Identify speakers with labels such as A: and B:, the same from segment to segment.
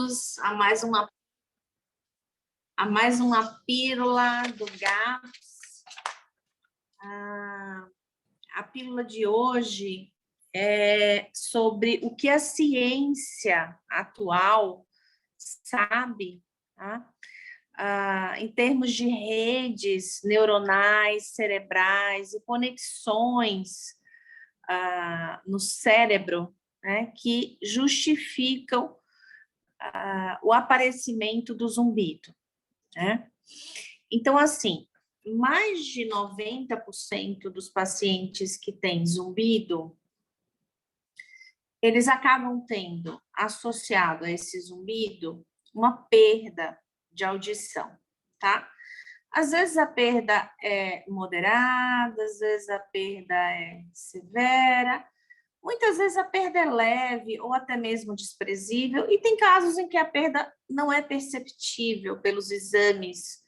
A: bem-vindos a mais uma pílula do GAPS. A pílula de hoje é sobre o que a ciência atual sabe, tá? Em termos de redes neuronais, cerebrais e conexões no cérebro, né, que justificam o aparecimento do zumbido, né? Então, assim, mais de 90% dos pacientes que têm zumbido, eles acabam tendo associado a esse zumbido uma perda de audição, tá? Às vezes a perda é moderada, às vezes a perda é severa, muitas vezes a perda é leve ou até mesmo desprezível, e tem casos em que a perda não é perceptível pelos exames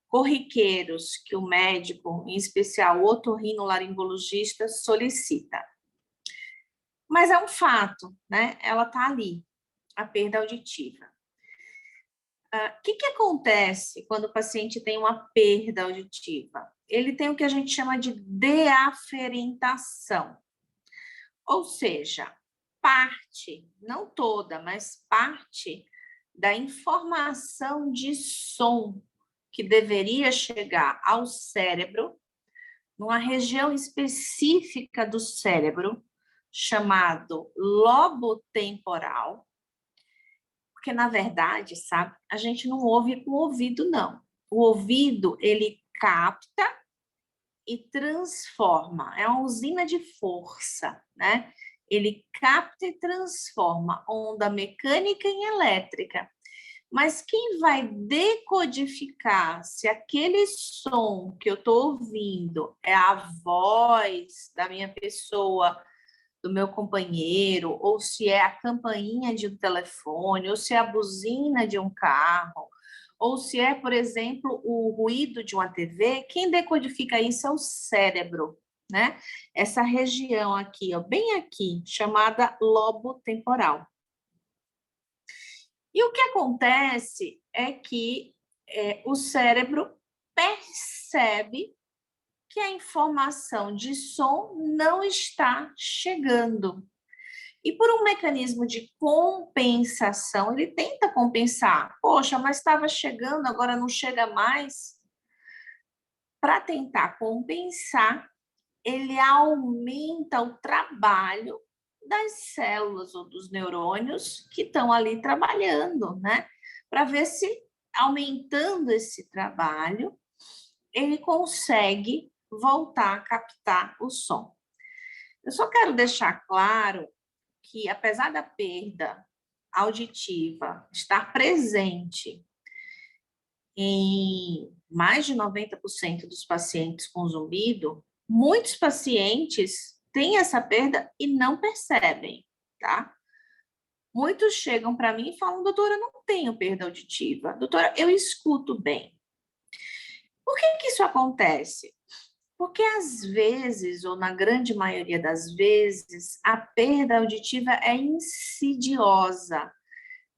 A: corriqueiros que o médico, em especial o otorrinolaringologista, solicita. Mas é um fato, né? Ela está ali, a perda auditiva. O que acontece quando o paciente tem uma perda auditiva? Ele tem o que a gente chama de deaferentação. Ou seja, parte, não toda, mas parte da informação de som que deveria chegar ao cérebro, numa região específica do cérebro, chamado lobo temporal, porque, na verdade, sabe, a gente não ouve com o ouvido, não. O ouvido, ele capta e transforma, é uma usina de força, né? Ele capta e transforma onda mecânica em elétrica. Mas quem vai decodificar se aquele som que eu estou ouvindo é a voz da minha pessoa, do meu companheiro, ou se é a campainha de um telefone, ou se é a buzina de um carro, ou se é, por exemplo, o ruído de uma TV, quem decodifica isso é o cérebro, né? Essa região aqui, ó, bem aqui, chamada lobo temporal. E o que acontece é que o cérebro percebe que a informação de som não está chegando. E por um mecanismo de compensação, ele tenta compensar. Poxa, mas estava chegando, agora não chega mais. Para tentar compensar, ele aumenta o trabalho das células ou dos neurônios que estão ali trabalhando, né? Para ver se, aumentando esse trabalho, ele consegue voltar a captar o som. Eu só quero deixar claro que, apesar da perda auditiva estar presente em mais de 90% dos pacientes com zumbido, muitos pacientes têm essa perda e não percebem, tá? Muitos chegam para mim e falam, doutora, eu não tenho perda auditiva. Doutora, eu escuto bem. Por que isso acontece? Porque às vezes, ou na grande maioria das vezes, a perda auditiva é insidiosa.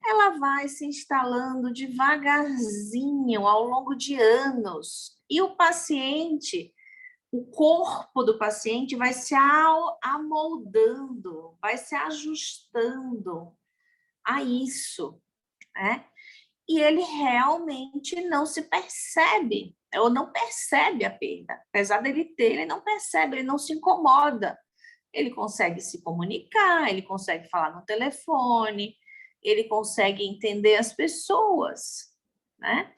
A: Ela vai se instalando devagarzinho ao longo de anos. E o paciente, o corpo do paciente vai se amoldando, vai se ajustando a isso, né? E ele realmente não se percebe, ou não percebe a perda. Apesar dele ter, ele não percebe, ele não se incomoda. Ele consegue se comunicar, ele consegue falar no telefone, ele consegue entender as pessoas, né?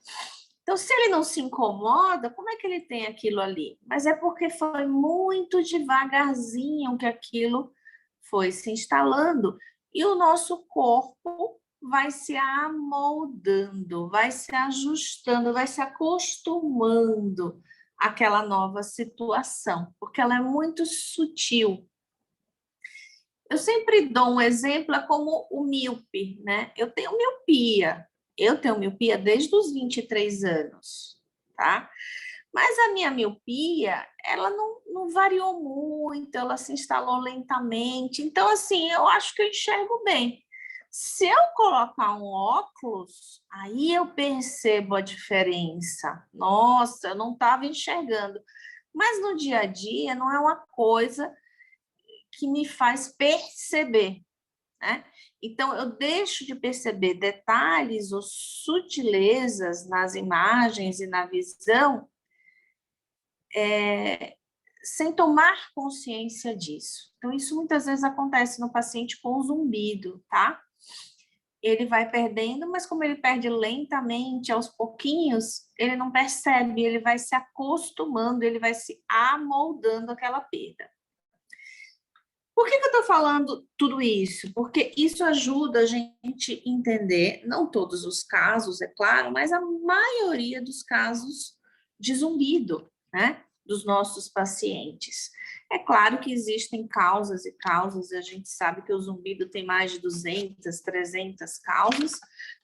A: Então, se ele não se incomoda, como é que ele tem aquilo ali? Mas é porque foi muito devagarzinho que aquilo foi se instalando. E o nosso corpo vai se amoldando, vai se ajustando, vai se acostumando àquela nova situação, porque ela é muito sutil. Eu sempre dou um exemplo, é como o míope, né? Eu tenho miopia desde os 23 anos, tá? Mas a minha miopia, ela não variou muito, ela se instalou lentamente. Então, assim, eu acho que eu enxergo bem. Se eu colocar um óculos, aí eu percebo a diferença. Nossa, eu não estava enxergando. Mas no dia a dia não é uma coisa que me faz perceber, né? Então, eu deixo de perceber detalhes ou sutilezas nas imagens e na visão, sem tomar consciência disso. Então, isso muitas vezes acontece no paciente com zumbido, tá? Ele vai perdendo, mas como ele perde lentamente, aos pouquinhos, ele não percebe, ele vai se acostumando, ele vai se amoldando àquela perda. Por que eu estou falando tudo isso? Porque isso ajuda a gente a entender, não todos os casos, é claro, mas a maioria dos casos de zumbido, né? Dos nossos pacientes. É claro que existem causas e causas, e a gente sabe que o zumbido tem mais de 200, 300 causas,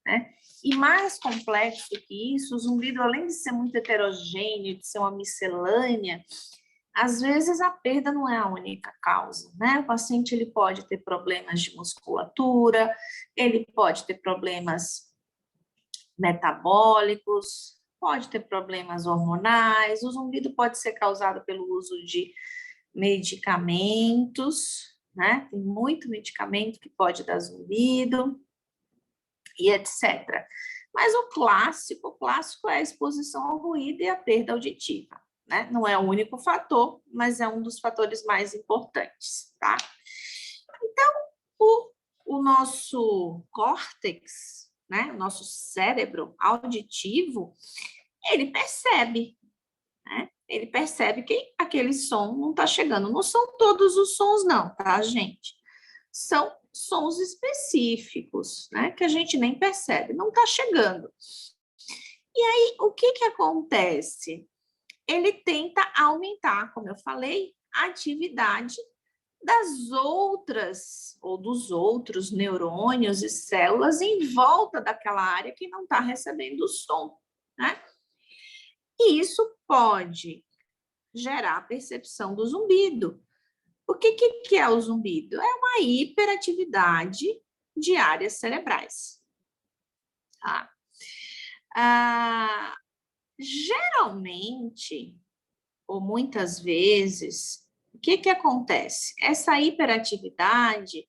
A: né? E mais complexo que isso, o zumbido, além de ser muito heterogêneo, de ser uma miscelânea, às vezes a perda não é a única causa, né? O paciente ele pode ter problemas de musculatura, ele pode ter problemas metabólicos, pode ter problemas hormonais, o zumbido pode ser causado pelo uso de medicamentos, né? Tem muito medicamento que pode dar zumbido e etc. Mas o clássico é a exposição ao ruído e a perda auditiva, né? Não é o único fator, mas é um dos fatores mais importantes, tá? Então, o nosso córtex, né? O nosso cérebro auditivo, ele percebe, né? Ele percebe que aquele som não está chegando. Não são todos os sons, não, tá, gente? São sons específicos, né? Que a gente nem percebe, não está chegando. E aí, o que acontece? Ele tenta aumentar, como eu falei, a atividade das outras ou dos outros neurônios e células em volta daquela área que não está recebendo o som, né? E isso pode gerar a percepção do zumbido. O que é o zumbido? É uma hiperatividade de áreas cerebrais. Tá? Geralmente, ou muitas vezes, o que acontece? Essa hiperatividade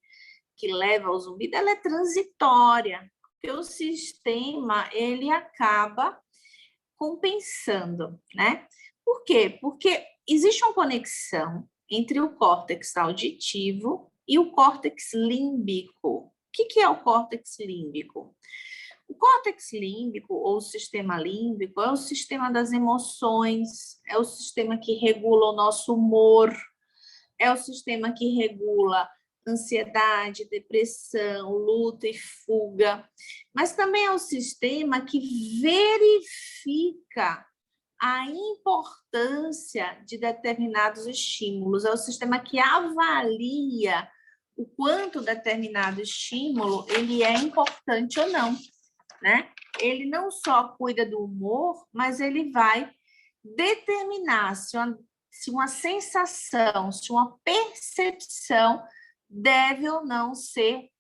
A: que leva ao zumbido, ela é transitória, porque o sistema, ele acaba compensando, né? Por quê? Porque existe uma conexão entre o córtex auditivo e o córtex límbico. O que é o córtex límbico? O córtex límbico, ou o sistema límbico, é o sistema das emoções, é o sistema que regula o nosso humor, é o sistema que regula ansiedade, depressão, luta e fuga, mas também é o sistema que verifica a importância de determinados estímulos, é o sistema que avalia o quanto determinado estímulo ele é importante ou não, né? Ele não só cuida do humor, mas ele vai determinar se uma sensação, se uma percepção deve ou não ser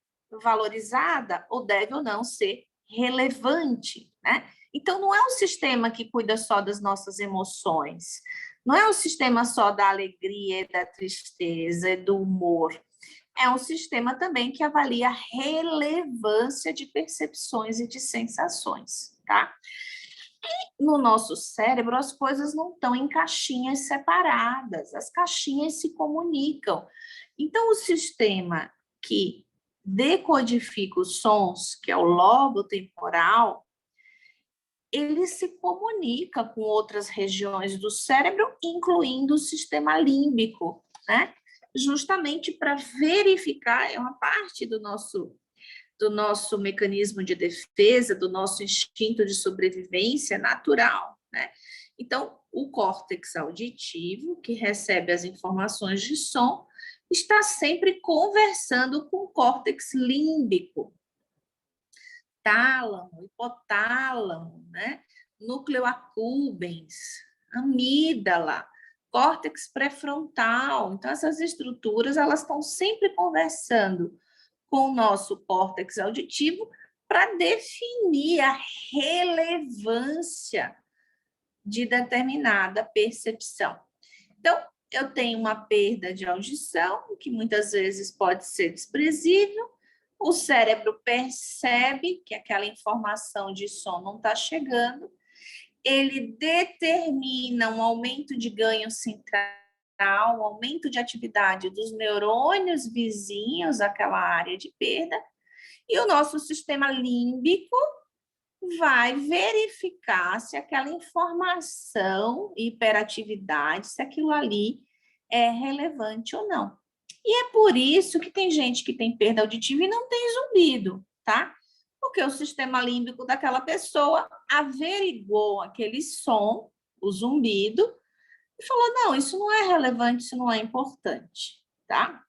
A: valorizada ou deve ou não ser relevante, né? Então, não é um sistema que cuida só das nossas emoções, não é um sistema só da alegria, da tristeza, do humor. É um sistema também que avalia a relevância de percepções e de sensações, tá? No nosso cérebro, as coisas não estão em caixinhas separadas, as caixinhas se comunicam. Então, o sistema que decodifica os sons, que é o lobo temporal, ele se comunica com outras regiões do cérebro, incluindo o sistema límbico, né? Justamente para verificar, é uma parte do nosso mecanismo de defesa, do nosso instinto de sobrevivência natural, né? Então, o córtex auditivo, que recebe as informações de som, está sempre conversando com o córtex límbico, tálamo, hipotálamo, né? Núcleo accumbens, amígdala, córtex pré-frontal. Então, essas estruturas, elas estão sempre conversando com o nosso córtex auditivo para definir a relevância de determinada percepção. Então, eu tenho uma perda de audição, que muitas vezes pode ser desprezível, o cérebro percebe que aquela informação de som não está chegando, ele determina um aumento de ganho central, um aumento de atividade dos neurônios vizinhos àquela área de perda, e o nosso sistema límbico vai verificar se aquela informação, hiperatividade, se aquilo ali é relevante ou não. E é por isso que tem gente que tem perda auditiva e não tem zumbido, tá? Porque o sistema límbico daquela pessoa averiguou aquele som, o zumbido, e falou, não, isso não é relevante, isso não é importante, tá?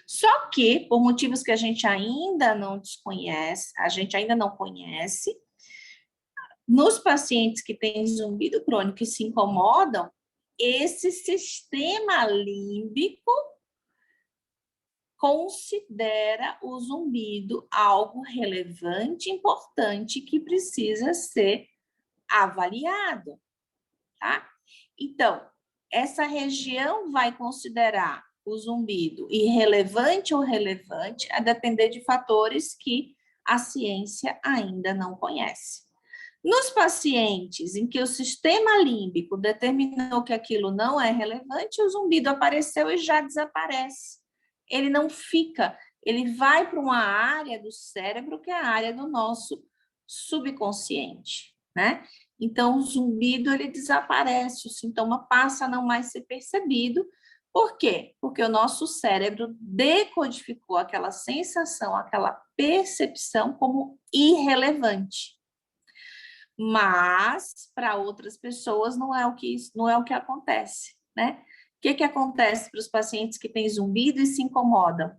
A: Só que, por motivos que a gente ainda não desconhece, a gente ainda não conhece, nos pacientes que têm zumbido crônico e se incomodam, esse sistema límbico considera o zumbido algo relevante, importante, que precisa ser avaliado, tá? Então, essa região vai considerar o zumbido irrelevante ou relevante, a depender de fatores que a ciência ainda não conhece. Nos pacientes em que o sistema límbico determinou que aquilo não é relevante, o zumbido apareceu e já desaparece. Ele não fica, ele vai para uma área do cérebro que é a área do nosso subconsciente, né? Então, o zumbido, ele desaparece, o sintoma passa a não mais ser percebido. Por quê? Porque o nosso cérebro decodificou aquela sensação, aquela percepção como irrelevante. Mas, para outras pessoas, não é o que acontece, né? O que acontece para os pacientes que têm zumbido e se incomodam?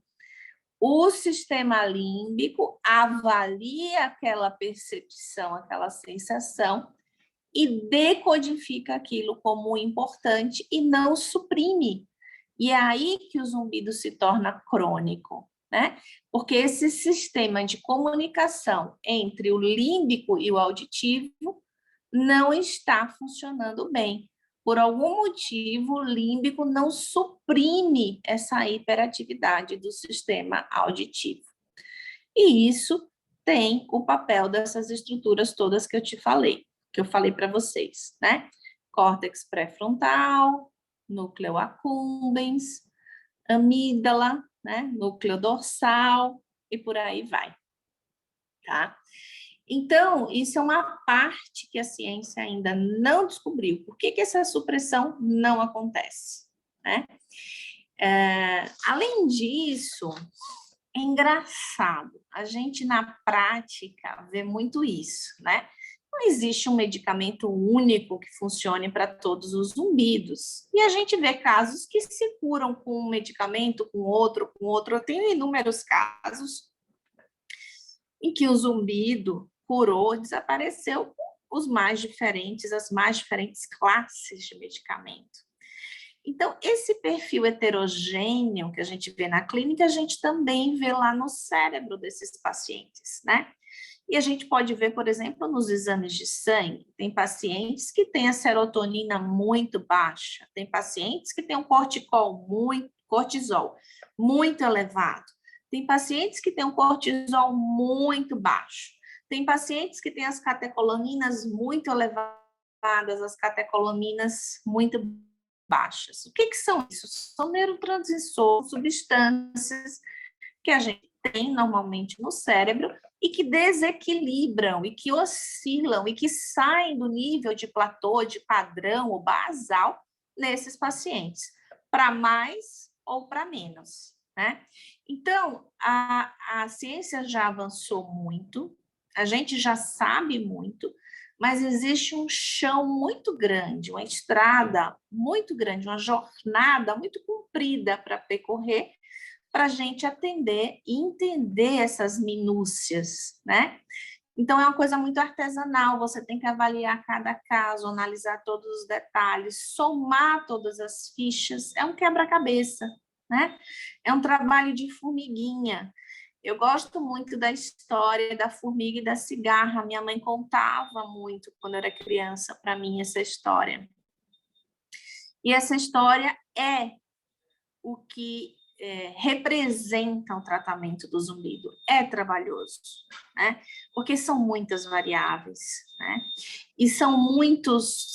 A: O sistema límbico avalia aquela percepção, aquela sensação e decodifica aquilo como importante e não suprime. E é aí que o zumbido se torna crônico, né? Porque esse sistema de comunicação entre o límbico e o auditivo não está funcionando bem. Por algum motivo, o límbico não suprime essa hiperatividade do sistema auditivo. E isso tem o papel dessas estruturas todas que eu falei para vocês, né? Córtex pré-frontal, núcleo accumbens, amígdala, né? Núcleo dorsal e por aí vai, tá? Então, isso é uma parte que a ciência ainda não descobriu. Por que essa supressão não acontece, né? Além disso, é engraçado, a gente na prática vê muito isso, né? Não existe um medicamento único que funcione para todos os zumbidos. E a gente vê casos que se curam com um medicamento, com outro. Eu tenho inúmeros casos em que o zumbido curou, desapareceu com as mais diferentes classes de medicamento. Então, esse perfil heterogêneo que a gente vê na clínica, a gente também vê lá no cérebro desses pacientes, né? E a gente pode ver, por exemplo, nos exames de sangue, tem pacientes que têm a serotonina muito baixa, tem pacientes que têm um cortisol muito elevado, tem pacientes que têm um cortisol muito baixo, tem pacientes que têm as catecolaminas muito elevadas, as catecolaminas muito baixas. O que são isso? São neurotransmissores, substâncias que a gente tem normalmente no cérebro e que desequilibram, e que oscilam, e que saem do nível de platô, de padrão ou basal nesses pacientes, para mais ou para menos, né? Então, a ciência já avançou muito, a gente já sabe muito, mas existe um chão muito grande, uma estrada muito grande, uma jornada muito comprida para percorrer, para a gente atender e entender essas minúcias, né? Então, é uma coisa muito artesanal, você tem que avaliar cada caso, analisar todos os detalhes, somar todas as fichas, é um quebra-cabeça, né? É um trabalho de formiguinha. Eu gosto muito da história da formiga e da cigarra. Minha mãe contava muito quando eu era criança para mim essa história. E essa história é o que representa o tratamento do zumbido. É trabalhoso, né? Porque são muitas variáveis, né? E são muitos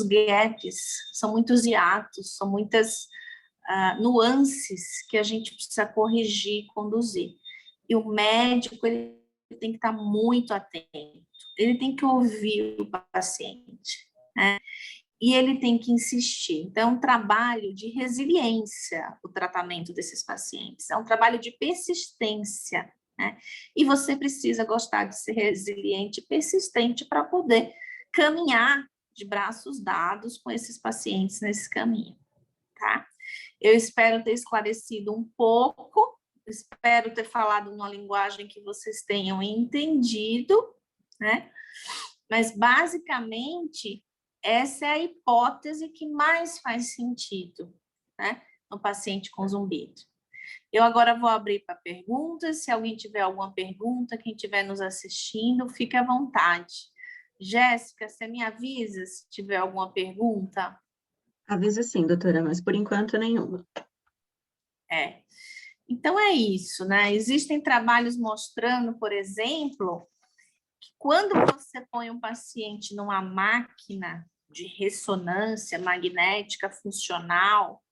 A: gaps, são muitos hiatos, são muitas nuances que a gente precisa corrigir, conduzir. E o médico, ele tem que estar muito atento, ele tem que ouvir o paciente, né? E ele tem que insistir. Então, é um trabalho de resiliência, o tratamento desses pacientes, é um trabalho de persistência, né? E você precisa gostar de ser resiliente e persistente para poder caminhar de braços dados com esses pacientes nesse caminho, tá? Eu espero ter esclarecido um pouco, espero ter falado numa linguagem que vocês tenham entendido, né? Mas, basicamente, essa é a hipótese que mais faz sentido, né, no paciente com zumbido. Eu agora vou abrir para perguntas. Se alguém tiver alguma pergunta, quem estiver nos assistindo, fique à vontade. Jéssica, você me avisa se tiver alguma pergunta?
B: Avisa sim, doutora, mas por enquanto nenhuma.
A: Então é isso, né? Existem trabalhos mostrando, por exemplo, que quando você põe um paciente numa máquina de ressonância magnética funcional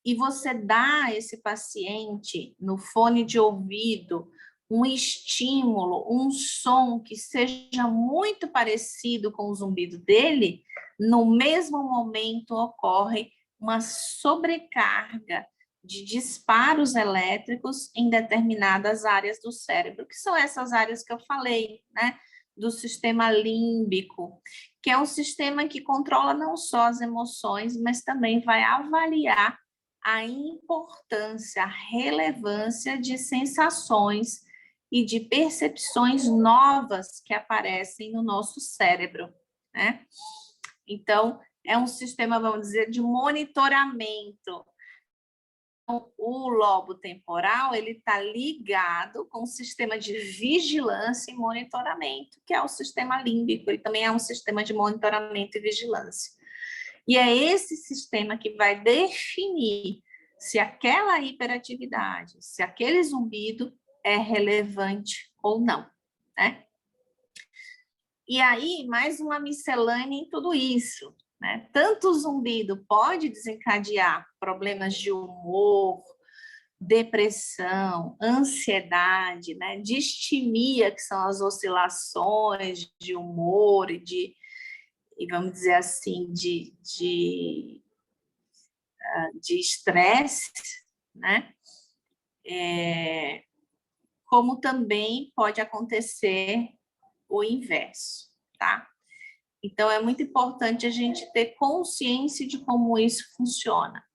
A: e você dá a esse paciente no fone de ouvido um estímulo, um som que seja muito parecido com o zumbido dele, no mesmo momento ocorre uma sobrecarga de disparos elétricos em determinadas áreas do cérebro, que são essas áreas que eu falei, né? Do sistema límbico, que é um sistema que controla não só as emoções, mas também vai avaliar a importância, a relevância de sensações e de percepções novas que aparecem no nosso cérebro, né? Então, é um sistema, vamos dizer, de monitoramento. O lobo temporal, ele está ligado com o sistema de vigilância e monitoramento, que é o sistema límbico, ele também é um sistema de monitoramento e vigilância. E é esse sistema que vai definir se aquela hiperatividade, se aquele zumbido é relevante ou não, né? E aí, mais uma miscelânea em tudo isso, né? Tanto o zumbido pode desencadear problemas de humor, depressão, ansiedade, né? Distimia, que são as oscilações de humor e vamos dizer assim, de estresse, né? Como também pode acontecer o inverso, tá? Então, é muito importante a gente ter consciência de como isso funciona.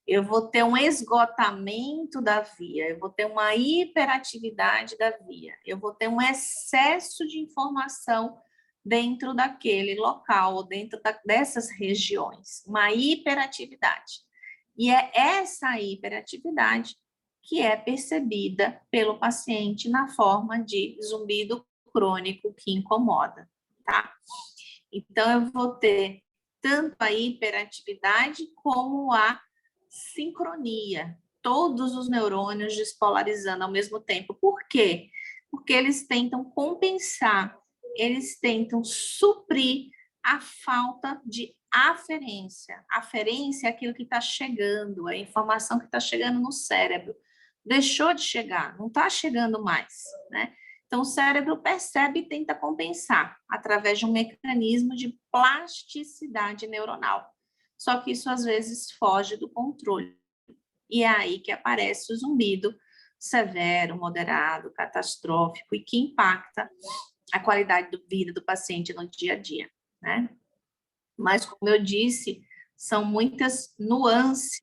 A: Eu vou ter um esgotamento da via, eu vou ter uma hiperatividade da via, eu vou ter um excesso de informação dentro daquele local, dentro dessas regiões, uma hiperatividade. E é essa hiperatividade que é percebida pelo paciente na forma de zumbido crônico que incomoda, tá? Então, eu vou ter tanto a hiperatividade como a sincronia, todos os neurônios despolarizando ao mesmo tempo. Por quê? Porque eles tentam compensar, eles tentam suprir a falta de aferência. Aferência é aquilo que está chegando, é a informação que está chegando no cérebro. Deixou de chegar, não está chegando mais, né? Então, o cérebro percebe e tenta compensar através de um mecanismo de plasticidade neuronal. Só que isso, às vezes, foge do controle. E é aí que aparece o zumbido severo, moderado, catastrófico e que impacta a qualidade de vida do paciente no dia a dia, né? Mas, como eu disse, são muitas nuances.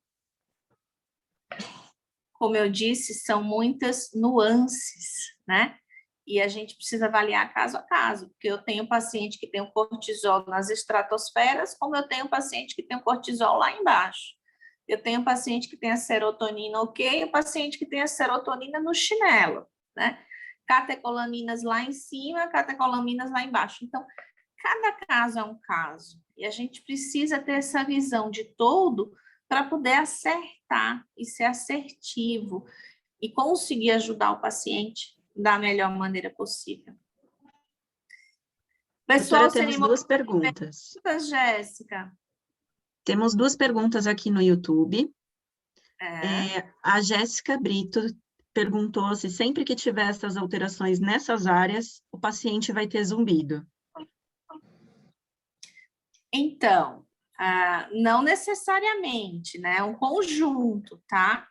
A: Como eu disse, são muitas nuances, né? E a gente precisa avaliar caso a caso, porque eu tenho paciente que tem o cortisol nas estratosferas, como eu tenho paciente que tem o cortisol lá embaixo. Eu tenho um paciente que tem a serotonina ok, o paciente que tem a serotonina no chinelo, né? Catecolaminas lá em cima, catecolaminas lá embaixo. Então, cada caso é um caso. E a gente precisa ter essa visão de todo para poder acertar e ser assertivo e conseguir ajudar o paciente da melhor maneira possível. Pessoal,
B: Doutora, temos duas perguntas.
A: Jéssica.
B: Temos duas perguntas aqui no YouTube.
A: É.
B: A Jéssica Brito perguntou se sempre que tiver essas alterações nessas áreas, o paciente vai ter zumbido.
A: Então, não necessariamente, né? É um conjunto, tá?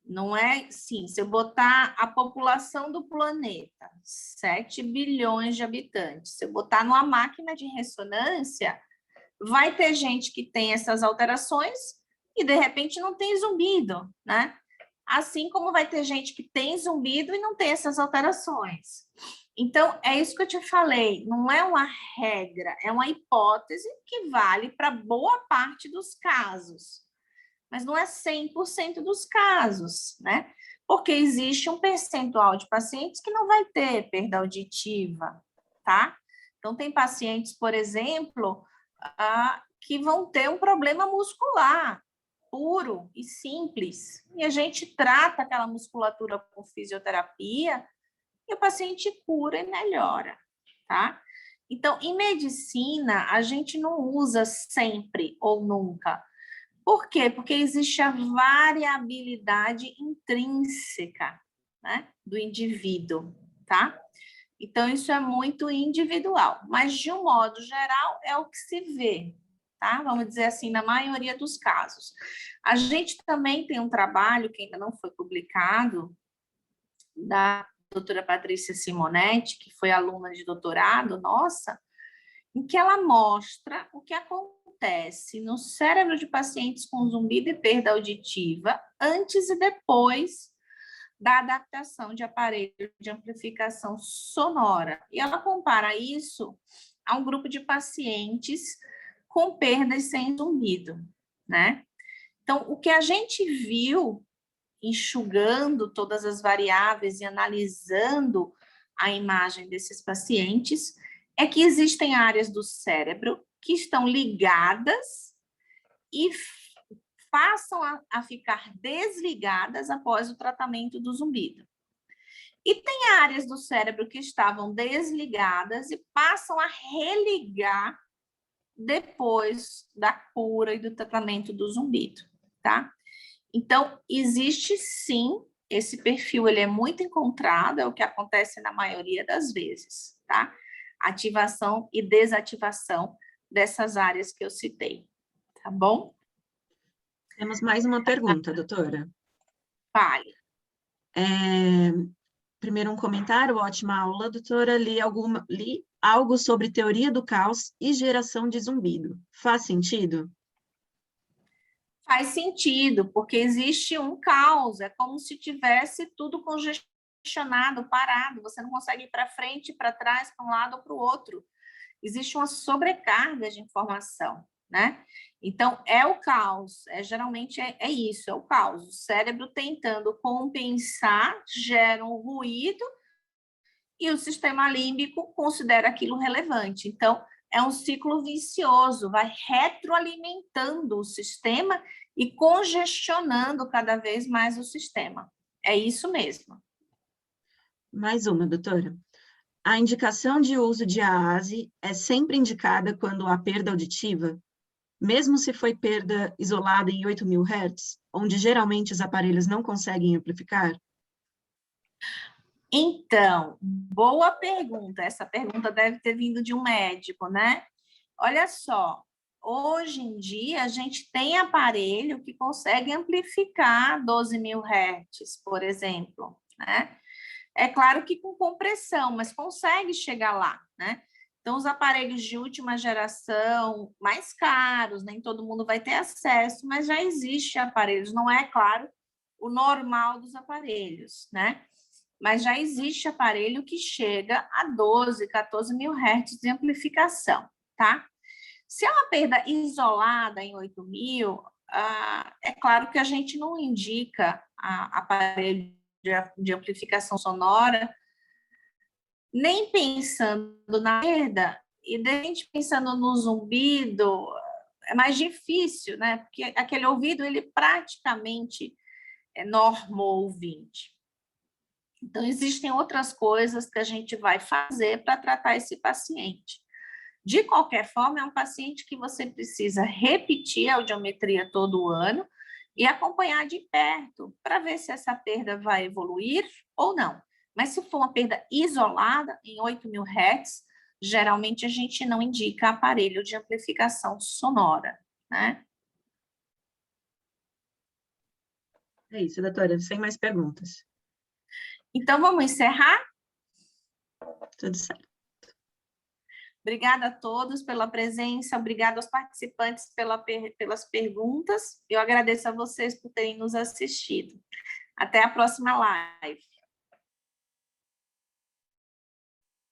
A: Não é, sim, se eu botar a população do planeta, 7 bilhões de habitantes, se eu botar numa máquina de ressonância, vai ter gente que tem essas alterações e, de repente, não tem zumbido, né? Assim como vai ter gente que tem zumbido e não tem essas alterações. Então, é isso que eu te falei, não é uma regra, é uma hipótese que vale para boa parte dos casos, mas não é 100% dos casos, né? Porque existe um percentual de pacientes que não vai ter perda auditiva, tá? Então, tem pacientes, por exemplo, que vão ter um problema muscular, puro e simples, e a gente trata aquela musculatura com fisioterapia e o paciente cura e melhora, tá? Então, em medicina, a gente não usa sempre ou nunca. Por quê? Porque existe a variabilidade intrínseca, né, do indivíduo, tá? Então, isso é muito individual, mas de um modo geral é o que se vê, tá? Vamos dizer assim, na maioria dos casos. A gente também tem um trabalho que ainda não foi publicado, da doutora Patrícia Simonetti, que foi aluna de doutorado nossa, em que ela mostra o que acontece no cérebro de pacientes com zumbido e perda auditiva antes e depois da adaptação de aparelho de amplificação sonora. E ela compara isso a um grupo de pacientes com perdas sem zumbido, né? Então, o que a gente viu enxugando todas as variáveis e analisando a imagem desses pacientes, é que existem áreas do cérebro que estão ligadas e passam a ficar desligadas após o tratamento do zumbido. E tem áreas do cérebro que estavam desligadas e passam a religar depois da cura e do tratamento do zumbido, tá? Então, existe sim, esse perfil ele é muito encontrado, é o que acontece na maioria das vezes, tá? Ativação e desativação dessas áreas que eu citei, tá bom?
B: Temos mais uma pergunta, doutora.
A: Fale.
B: Primeiro um comentário, ótima aula, doutora. Li algo sobre teoria do caos e geração de zumbido. Faz sentido?
A: Faz sentido, porque existe um caos, é como se tivesse tudo congestionado, parado, você não consegue ir para frente, para trás, para um lado ou para o outro. Existe uma sobrecarga de informação, né? Então, é o caos, geralmente é isso, é o caos. O cérebro tentando compensar, gera um ruído e o sistema límbico considera aquilo relevante. Então, é um ciclo vicioso, vai retroalimentando o sistema e congestionando cada vez mais o sistema. É isso mesmo.
B: Mais uma, doutora. A indicação de uso de AASE é sempre indicada quando há perda auditiva, mesmo se foi perda isolada em 8.000 Hz, onde geralmente os aparelhos não conseguem amplificar?
A: Então, boa pergunta. Essa pergunta deve ter vindo de um médico, né? Olha só, hoje em dia a gente tem aparelho que consegue amplificar 12.000 Hz, por exemplo, né? É claro que com compressão, mas consegue chegar lá, né? Então, os aparelhos de última geração, mais caros, nem todo mundo vai ter acesso, mas já existe aparelhos, não é, claro, o normal dos aparelhos, né? Mas já existe aparelho que chega a 12, 14.000 Hz de amplificação, tá? Se é uma perda isolada em 8.000, é claro que a gente não indica aparelho de amplificação sonora, nem pensando na perda, e de repente pensando no zumbido, é mais difícil, né? Porque aquele ouvido, ele praticamente é normo-ouvinte. Então, existem outras coisas que a gente vai fazer para tratar esse paciente. De qualquer forma, é um paciente que você precisa repetir a audiometria todo ano e acompanhar de perto para ver se essa perda vai evoluir ou não. Mas se for uma perda isolada, em 8.000 Hz, geralmente a gente não indica aparelho de amplificação sonora, né?
B: É isso, doutora, sem mais perguntas.
A: Então, vamos encerrar?
B: Tudo certo.
A: Obrigada a todos pela presença, obrigada aos participantes pelas perguntas. Eu agradeço a vocês por terem nos assistido. Até a próxima live.